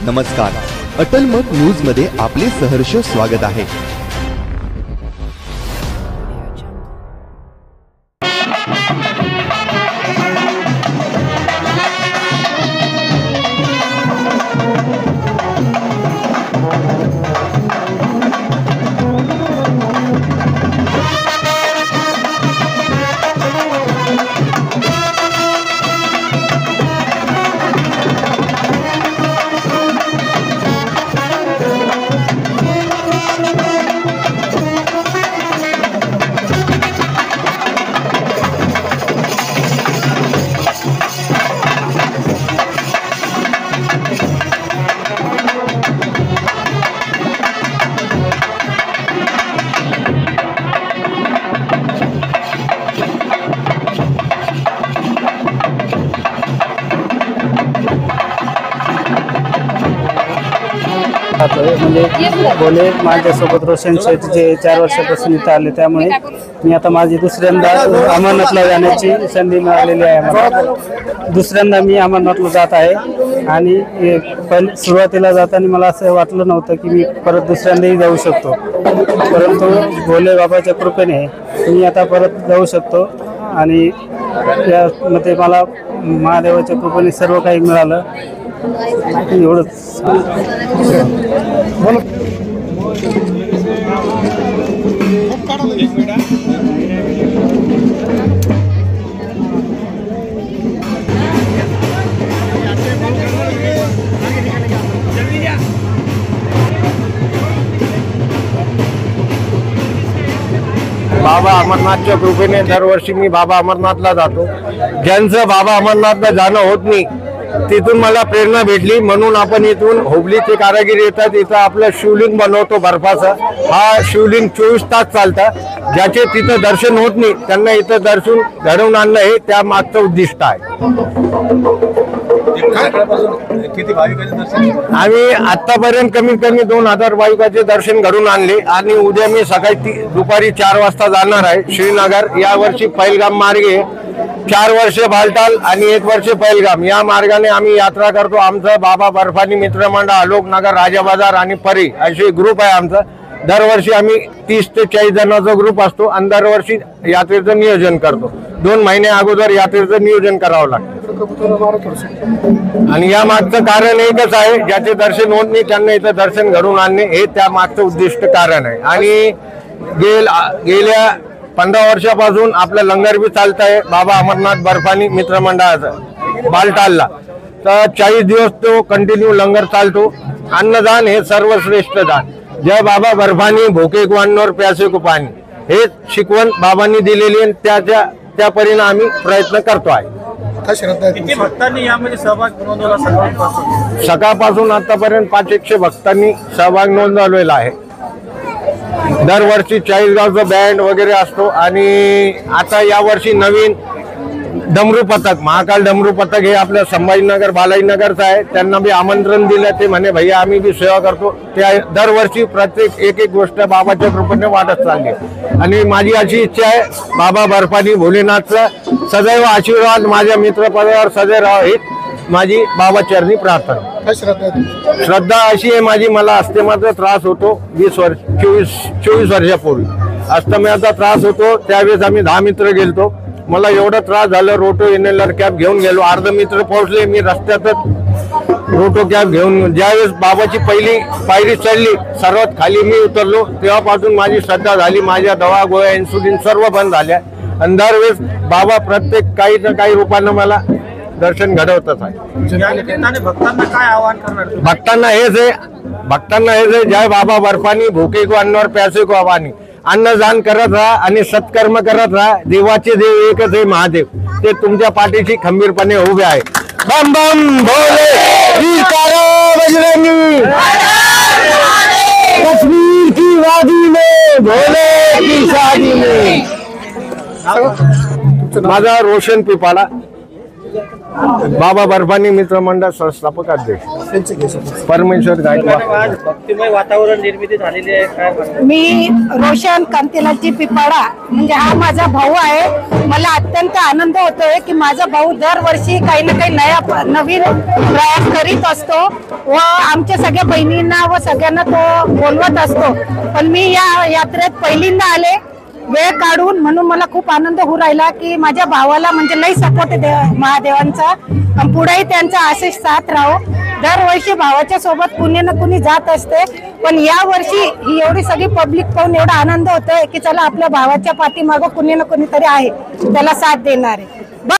नमस्कार, अटल मत न्यूज मध्ये आपले सहर्ष स्वागत आहे। म्हणजे बोले माझ्यासोबत रोशन शेठ जे 4 वर्षापासून इथं आले, त्यामुळे मी आता माझी दुसऱ्यांदा अमरनाथला जाण्याची संधी मिळालेली आहे। मला दुसऱ्यांदा मी अमरनाथला जात आहे आणि सुरुवातीला जाताना मला असं वाटलं नव्हतं की मी परत दुसऱ्यांदाही जाऊ शकतो, परंतु भोले बाबाच्या कृपेने मी आता परत जाऊ शकतो आणि यामध्ये मला महादेवाच्या कृपेने सर्व काही मिळालं एवढंच। बाबा अमरनाथच्या कृपेने दरवर्षी मी बाबा अमरनाथला जातो। ज्यांचं बाबा अमरनाथला जाणं होत नाही तिथून मला प्रेरणा भेटली, म्हणून आपण इथून हुबलीचे कारागीर येतात, इथं आपलं शिवलिंग बनवतो बर्फाचा। हा शिवलिंग 24 तास चालतं, ज्याचे तिथं दर्शन होत नाही त्यांना इथं दर्शन घडवून आणणं हे त्या मागचं उद्दिष्ट आहे। आम्ही आतापर्यंत कमीत कमी 2000 भाविकांचे दर्शन घडून आणले आणि उद्या मी सकाळी दुपारी 4 वाजता जाणार आहे श्रीनगर। या वर्षी पहिलगाम मार्गे 4 वर्ष बालटाल आणि 1 वर्ष पहिलगाम या मार्गाने आम्ही यात्रा करतो। आमचं बाबा बर्फानी मित्रमंडळ, आलोकनगर, राजा बाजार आणि परी असे ग्रुप आहे आमचा। दरवर्षी आम्ही 30 ते 40 जणांचा ग्रुप असतो आणि दरवर्षी यात्रेचं नियोजन करतो। 2 महिने अगोदर यात्रेचं नियोजन करावं लागतं आणि या मागचं कारण एकच आहे, ज्याचे दर्शन होत नाही त्यांना इथं दर्शन घडवून आणणे हे त्या मागचं उद्दिष्ट कारण आहे। आणि गेल्या 15 वर्षापासून आपलं लंगर बी चालत आहे बाबा अमरनाथ बर्फानी मित्रमंडळाचं बालटालला। तर 40 दिवस तो कंटिन्यू लंगर चालतो। अन्नदान हे सर्वश्रेष्ठ दान। जय बाबा बर्फानी, भूखे को अन्न और प्यासे को पाणी हे शिकवण बाबांनी दिलेली, त्या परिणाम आम्ही प्रयत्न करतो आहे। किती भक्तांनी यामध्ये सहभाग नोंदवला? सकाळपासून आतापर्यंत 500 भक्तांनी सहभाग नोंदवलेला आहे। दरवर्षी 40 गावचा बँड वगैरे असतो आणि आता यावर्षी नवीन डमरू पथक, महाकाल डमरू पथक हे आपल्या संभाजीनगर बालाजीनगरचं आहे, त्यांना बी आमंत्रण दिलं। ते म्हणे भैया आम्ही बी सेवा करतो। त्या दरवर्षी प्रत्येक एक गोष्ट बाबाच्या कृपेने वाढत चालली आणि माझी अशी इच्छा आहे बाबा बर्फानी भोलेनाथचा सदैव आशीर्वाद माझ्या मित्रपदावर सदैव राहावा ही माझी बाबा चरणी प्रार्थना। श्रद्धा अशी आहे माझी, मला अस्थमाचा त्रास होतो 24 वर्षापूर्वी अस्थमाचा त्रास होतो। त्यावेळेस आम्ही 10 मित्र गेलतो, मला एवढा त्रास झाला रोटो इनहेलर कॅप घेऊन गेलो। अर्ध मित्र पोहोचले, मी रस्त्यातच रोटो कॅप घेऊन ज्यावेळेस बाबाची पहिली पायरी चढली सर्वात खाली मी उतरलो, तेव्हापासून माझी श्रद्धा झाली। माझ्या दवा गोळ्या इन्सुलिन सर्व बंद झाल्या आणि दरवेळेस बाबा प्रत्येक काही ना काही रूपानं मला दर्शन घडवतच आहे। भक्तांना काय आवाहन करणार? भक्तांना हेच आहे जय बाबा बर्फानी, भूखे को अन्न और प्यासे को पाणी। अन्नदान करत राहा आणि सत्कर्म करत राहा। देवाचे देव एकच आहे महादेव, ते तुमच्या पाठीशी खंबीरपणे उभे आहे। बम बम भोले बजरंगी, कश्मीर की वादी में भोले की शादी में। माझा रोशन पिपाडा, बाबा बर्फानी मित्रमंडळ संस्थापक अध्यक्ष। परमेश्वर गायकवाड. आज भक्तिमय वातावरण निर्मिती झालेली आहे, काय म्हणतात? मी रोशन कांतीलालची पिपाडा म्हणजे हा माझा भाऊ आहे. मला अत्यंत आनंद होतोय की माझा भाऊ दरवर्षी काही ना काही नवीन प्रयास करीत असतो व आमच्या सगळ्या बहिणींना व सगळ्यांना तो बोलवत असतो. पण मी या यात्रेत पहिल्यांदा आले वेळ काढून, म्हणून मला खूप आनंद होऊ राहिला की माझ्या भावाला म्हणजे लई सपोर्ट आहे महादेवांचा. पुढेही त्यांचा असेच साथ राहो. दरवर्षी भावाच्या सोबत कुणी ना कुणी जात असते, पण या वर्षी ही एवढी सगळी पब्लिक पाहून एवढा आनंद होतोय की चला आपल्या भावाच्या पाठीमागं कुणी ना कुणीतरी आहे त्याला साथ देणारे.